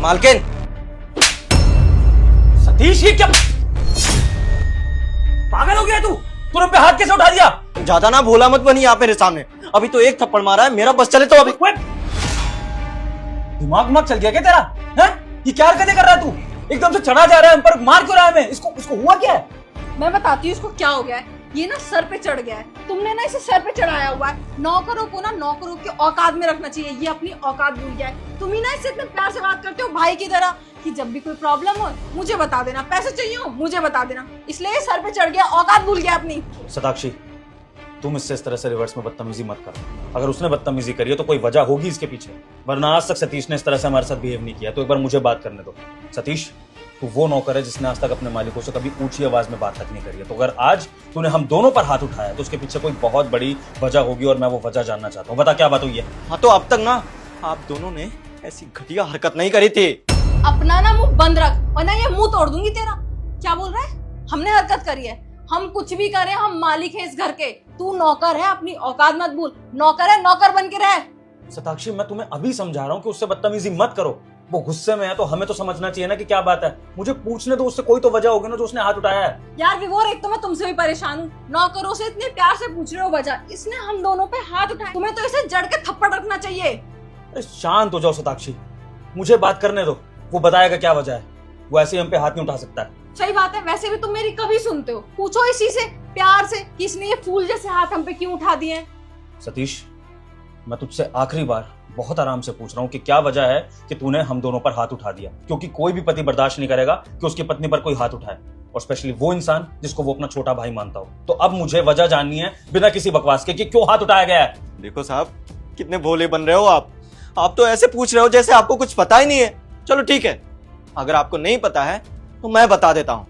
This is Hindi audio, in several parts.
मालकिन। सतीश, ये क्या पागल हो गया तू? तूने पे हाथ कैसे उठा दिया? ज्यादा ना भोला मत बनी आप मेरे सामने। अभी तो एक थप्पड़ मारा है, मेरा बस चले तो अभी। दिमाग चल गया क्या तेरा? हैं? ये क्या हरकतें कर रहा है तू? एकदम से चढ़ा जा रहा है, हम पर मार क्यों रहा है हमें? इसको हुआ क्या है? मैं बताती हूँ इसको क्या हो गया है। ये ना सर पे चढ़ गया है, तुमने ना इसे सर पे चढ़ाया हुआ है। नौकरों को ना नौकरों की औकात में रखना चाहिए, ये अपनी औकात भूल गया है। तुम ही ना इससे इतने प्यार से बात करते हो भाई की तरह कि जब भी कोई प्रॉब्लम हो मुझे बता देना, पैसे चाहिए हो मुझे बता देना, इसलिए सर पे चढ़ गया, औकात भूल गया अपनी। सताक्षी, तुम इससे इस तरह से रिवर्स में बदतमीजी मत करो। अगर उसने बदतमीजी करी है तो कोई वजह होगी इसके पीछे, वरना आज तक सतीश ने इस तरह से हमारे साथ बिहेव नहीं किया। तो एक बार मुझे बात करने दो। सतीश, तू वो नौकर है जिसने आज तक अपने मालिकों से कभी ऊंची आवाज में बात तक नहीं करी है। तो अगर आज तूने हम दोनों पर हाथ उठाया तो उसके पीछे कोई बहुत बड़ी वजह होगी और मैं वो वजह जानना चाहता हूँ। बता क्या बात हुई है? हाँ तो अब तक ना आप दोनों ने ऐसी घटिया हरकत नहीं करी थी। अपना ना मुंह बंद रख वरना ये मुंह तोड़ दूंगी तेरा। क्या बोल रहा है? हमने हरकत करी है? हम कुछ भी करें हम मालिक हैं इस घर के। तू नौकर है, अपनी औकात मत भूल। नौकर है, नौकर बन के रह। सताक्षी, मैं तुम्हें अभी समझा रहा हूँ कि उससे बदतमीजी मत करो। वो गुस्से में है तो हमें तो समझना चाहिए ना कि क्या बात है। मुझे पूछने दो उससे, कोई तो वजह होगी ना जो उसने हाथ उठाया है। यार विवोर, एक तो मैं तुमसे भी परेशान हूँ, नौकरों से इतने प्यार से पूछ रहे हो वजह, इसने हम दोनों पे हाथ उठाया। तुम्हें तो इसे जड़ के थप्पड़ रखना चाहिए। अरे शांत हो जाओ सताक्षी, मुझे बात करने दो। वो बताएगा क्या वजह है। वो ऐसे ही हम पे हाथ नहीं उठा सकता है। सही बात है, वैसे भी तुम मेरी कभी सुनते हो? पूछो इसी से प्यार से कि इसने ये फूल जैसे हाथ हम पे क्यों उठा दिए हैं। सतीश, मैं तुझसे आखिरी बार बहुत आराम से पूछ रहा हूँ कि क्या वजह है कि तूने हम दोनों पर हाथ उठा दिया। क्योंकि कोई भी पति बर्दाश्त नहीं करेगा कि उसकी पत्नी पर कोई हाथ उठाए, और स्पेशली वो इंसान जिसको वो अपना छोटा भाई मानता हो। तो अब मुझे वजह जाननी है बिना किसी बकवास के कि क्यों हाथ उठाया गया है। देखो साहब, कितने भोले बन रहे हो आप तो ऐसे पूछ रहे हो जैसे आपको कुछ पता ही नहीं है। चलो ठीक है, अगर आपको नहीं पता है तो मैं बता देता हूँ।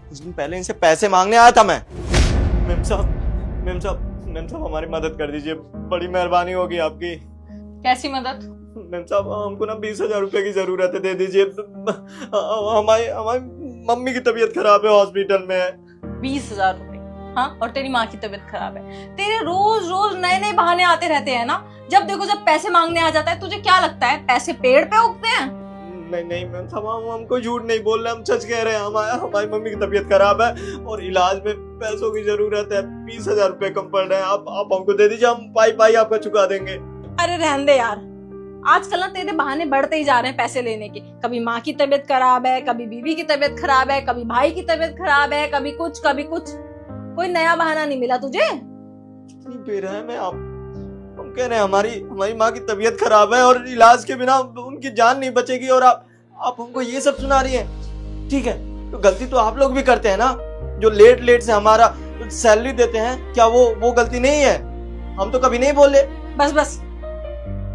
कुछ दिन पहले इनसे पैसे मांगने आया था मैं। मेम साहब हमारी मदद कर दीजिए, बड़ी मेहरबानी होगी आपकी। कैसी मदद? मेम साहब, हमको ना 20,000 रुपए की जरूरत है, दे दीजिए। हमारी मम्मी की तबीयत खराब है, हॉस्पिटल में है। 20,000 रुपए? हाँ, और तेरी माँ की तबीयत खराब है। तेरे रोज रोज नए नए बहाने आते रहते हैं ना। जब देखो जब पैसे मांगने आ जाता है, तुझे क्या लगता है पैसे पेड़ पे उगते हैं? नहीं मैम साहब, हमको झूठ नहीं बोल रहे, हम सच कह रहे हैं। हमारी मम्मी की तबीयत खराब है और इलाज में पैसों की जरूरत है। 20,000 रुपए कम पड़ रहे हैं, आप हमको दे दीजिए, हम पाई आपका चुका देंगे। अरे रहने दे यार, आजकल ना तेरे बहाने बढ़ते ही जा रहे हैं पैसे लेने के। कभी माँ की तबीयत खराब है, कभी बीवी की तबीयत खराब है, कभी भाई की तबीयत खराब है, कभी कुछ। कोई नया बहाना नहीं मिला तुझे? कितनी बेरहम है आप। हम कह रहे हैं हमारी माँ की तबीयत खराब है और इलाज के बिना उनकी जान नहीं बचेगी, और आप हमको ये सब सुना रही हैं। ठीक है, तो गलती तो आप लोग भी करते हैं ना, जो लेट से हमारा सैलरी देते हैं। क्या वो गलती नहीं है? हम तो कभी नहीं बोले। बस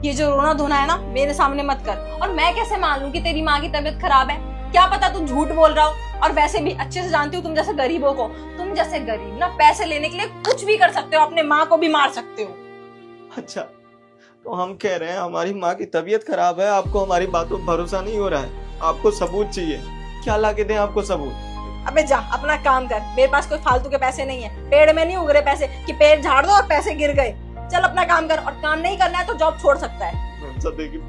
ये जो रोना धोना है ना मेरे सामने मत कर। और मैं कैसे मान लूं कि तेरी माँ की तबीयत खराब है? क्या पता तू झूठ बोल रहा हो। और वैसे भी अच्छे से जानती हूँ तुम जैसे गरीबों को। तुम जैसे गरीब ना पैसे लेने के लिए कुछ भी कर सकते हो, अपने माँ को भी मार सकते हो। अच्छा, तो हम कह रहे हैं हमारी माँ की तबीयत खराब है, आपको हमारी बातों पर भरोसा नहीं हो रहा है, आपको सबूत चाहिए। क्या ला के दें आपको सबूत? अबे जा अपना काम कर, मेरे पास कोई फालतू के पैसे नहीं है। पेड़ में नहीं उग रहे पैसे कि पेड़ झाड़ दो और पैसे गिर गए। चल अपना काम कर, और काम नहीं करना है तो जॉब छोड़ सकता है।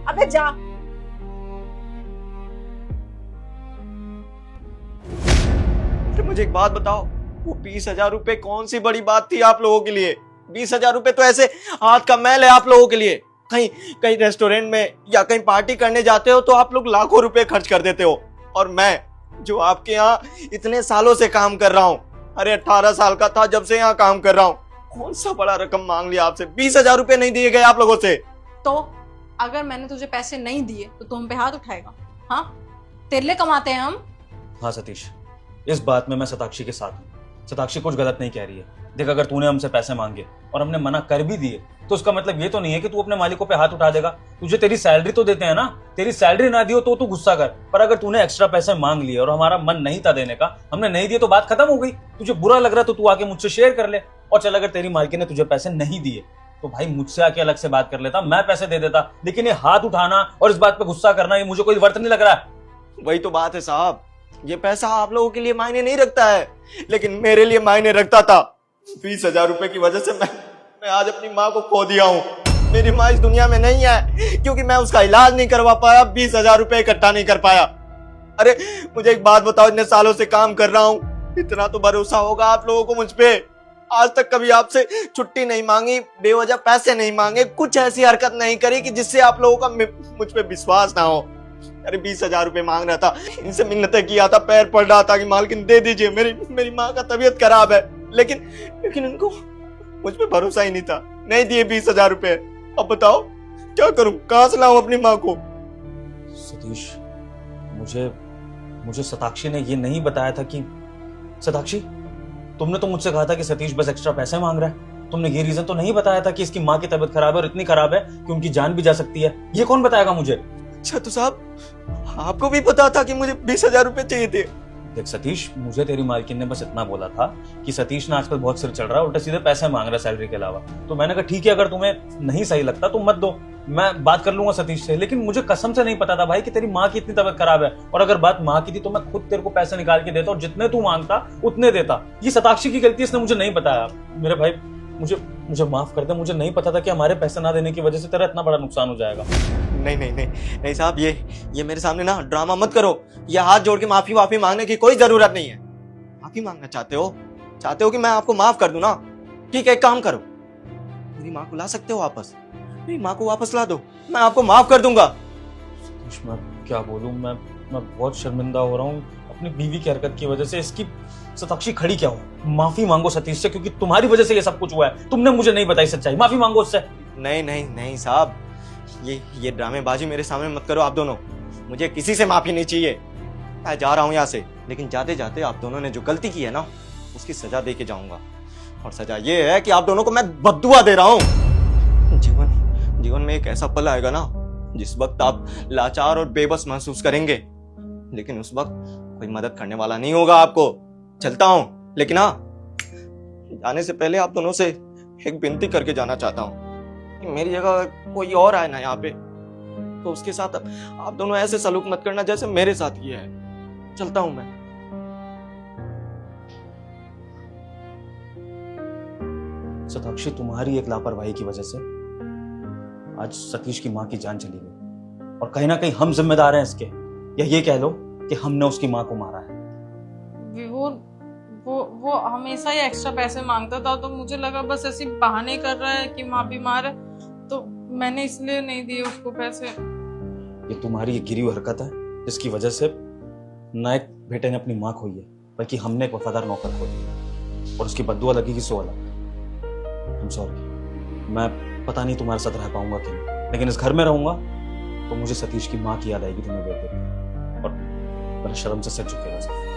अबे जा। मुझे एक बात बताओ, वो 20,000 रुपए कौन सी बड़ी बात थी आप लोगों के लिए? 20,000 रुपए तो ऐसे हाथ का मैल है आप लोगों के लिए। कहीं रेस्टोरेंट में या कहीं पार्टी करने जाते हो तो आप लोग लाखों रुपए खर्च कर देते हो, और मैं जो आपके यहाँ इतने सालों से काम कर रहा हूँ, अरे 18 साल का था जब से यहाँ काम कर रहा हूँ, कौन सा बड़ा रकम मांग लिया आपसे? 20,000 रुपए नहीं दिए गए आप लोगों से। तो अगर मैंने तुझे पैसे नहीं दिए तो तुम पे हाथ उठाएगा? हाँ, तेरे लिए कमाते हैं हम। हाँ सतीश, इस बात में मैं सताक्षी के साथ हूँ। सताक्षी कुछ गलत नहीं कह रही है। देख, अगर तूने हमसे पैसे मांगे और हमने मना कर भी दिए तो उसका मतलब ये तो नहीं है कि तू अपने मालिकों पे हाथ उठा देगा। तुझे तेरी सैलरी तो देते हैं ना, तेरी सैलरी ना दियो तो तू गुस्सा कर, पर अगर तूने एक्स्ट्रा पैसे मांग लिए और हमारा मन नहीं था देने का, हमने नहीं दिए तो बात खत्म हो गई। तुझे बुरा लग रहा तो तू आके मुझसे शेयर कर ले। और चल, अगर तेरी मालकिन ने तुझे पैसे नहीं दिए तो भाई मुझसे आके अलग से बात कर लेता, मैं पैसे दे देता। लेकिन ये हाथ उठाना और इस बात पे गुस्सा करना, ये मुझे कोई वर्थ नहीं लग रहा है। वही तो बात है साहब, ये पैसा आप लोगों के लिए मायने नहीं रखता है, लेकिन मेरे लिए मायने रखता था। 20,000 रुपए की वजह से मैं आज अपनी माँ को खो दिया हूँ। मेरी माँ इस दुनिया में नहीं है क्योंकि मैं उसका इलाज नहीं करवा पाया, 20,000 रुपए इकट्ठा नहीं कर पाया। अरे मुझे एक बात बताओ, इतने सालों से काम कर रहा हूँ, इतना तो भरोसा होगा आप लोगों को मुझ पे। आज तक कभी आपसे छुट्टी नहीं मांगी, बेवजह पैसे नहीं मांगे, कुछ ऐसी हरकत नहीं करी कि जिससे आप लोगों का मुझ पे विश्वास ना हो। अरे 20,000 रुपए मांग रहा था, इनसे मिन्नतें किया था, पैर पड़ रहा था कि मालकिन दे दीजिए, मेरी माँ का तबीयत खराब है, लेकिन इनको मुझ पे भरोसा ही नहीं था, नहीं दिए 20,000 रुपए। अब बताओ क्या करूं, कहां से लाऊं अपनी माँ को? सतीश, मुझे सताक्षी ने ये नहीं बताया था कि सताक्षी, तुमने तो मुझसे कहा था कि सतीश बस एक्स्ट्रा पैसे मांग रहा है। तुमने ये रीजन तो नहीं बताया था कि इसकी माँ की तबीयत खराब है और इतनी खराब है कि उनकी जान भी जा सकती है। ये कौन बताएगा मुझे? अच्छा तो साहब आपको भी पता था कि मुझे 20,000 रुपए चाहिए थे? देख सतीश, मुझे तेरी मालकिन ने बस इतना बोला था कि सतीश ने आजकल बहुत सिर चढ़ रहा है, उल्टे सीधे पैसे मांग रहा है सैलरी के अलावा। तो मैंने कहा ठीक है, अगर तुम्हें नहीं सही लगता तो मत दो, मैं बात कर लूंगा सतीश से। लेकिन मुझे कसम से नहीं पता था भाई कि तेरी माँ की इतनी तबीयत खराब है, और अगर बात माँ की थी तो मैं खुद तेरे को पैसे निकाल के देता और जितने तू मांगता उतने देता। ये सताक्षी की गलती, इसने मुझे नहीं बताया। मेरे भाई मुझे माफ कर दे, मुझे नहीं पता था कि हमारे पैसे ना देने की वजह से तेरा इतना बड़ा नुकसान हो जाएगा। नहीं साहब, ये मेरे सामने ना ड्रामा मत करो। ये हाथ जोड़ के माफी मांगने की कोई जरूरत नहीं है। माफी मांगना चाहते हो कि मैं आपको माफ कर दूं ना? ठीक है, एक काम करो, मेरी माँ को ला सकते हो वापस, मेरी माँ को वापस ला दो, मैं आपको माफ कर दूंगा। सतीश, मैं क्या बोलूं, मैं बहुत शर्मिंदा हो रहा हूँ अपनी बीवी की हरकत की वजह से। इसकी सताक्षी खड़ी क्या हो? माफी मांगो सतीश से, क्योंकि तुम्हारी वजह से ये सब कुछ हुआ है। तुमने मुझे नहीं बताई सच्चाई, माफी मांगो उससे। नहीं साहब, ये ड्रामेबाजी मेरे सामने मत करो आप दोनों। मुझे किसी से माफी नहीं चाहिए। मैं जा रहा हूँ यहाँ से, लेकिन जाते जाते आप दोनों ने जो गलती की है ना, उसकी सजा दे के जाऊंगा। और सजा ये है कि आप दोनों को मैं बद्दुआ दे रहा हूँ। जीवन में एक ऐसा पल आएगा ना जिस वक्त आप लाचार और बेबस महसूस करेंगे, लेकिन उस वक्त कोई मदद करने वाला नहीं होगा आपको। चलता हूँ, लेकिन हाँ, जाने से पहले आप दोनों से एक विनती करके जाना चाहता हूँ कि मेरी जगह कोई और आए ना यहाँ पे, तो उसके साथ आप दोनों ऐसे सलूक मत करना जैसे मेरे साथ किया है। चलता हूं मैं। सताक्षी, तुम्हारी एक लापरवाही की वजह से आज सतीश की माँ की जान चली गई, और कहीं ना कहीं हम जिम्मेदार हैं इसके, या ये कह लो कि हमने उसकी माँ को मारा है। विभोर, वो हमेशा ही एक्स्ट्रा पैसे मांगता था, तो मुझे लगा बस ऐसे बहाने कर रहा है कि माँ बीमार है, तो मैंने इसलिए नहीं दिए उसको पैसे। ये तुम्हारी ये गिरी हुई हरकत है जिसकी वजह से ना एक बेटे ने अपनी माँ खोई है, बल्कि हमने एक वफादार नौकर खो दिया, और उसकी बद्दुआ लगेगी सो अलग। आई एम सॉरी, मैं पता नहीं तुम्हारे साथ रह पाऊंगा कि नहीं, लेकिन इस घर में रहूंगा तो मुझे सतीश की माँ की याद आएगी तुम्हें देख देख, और मेरा शर्म से सर झुकेगा।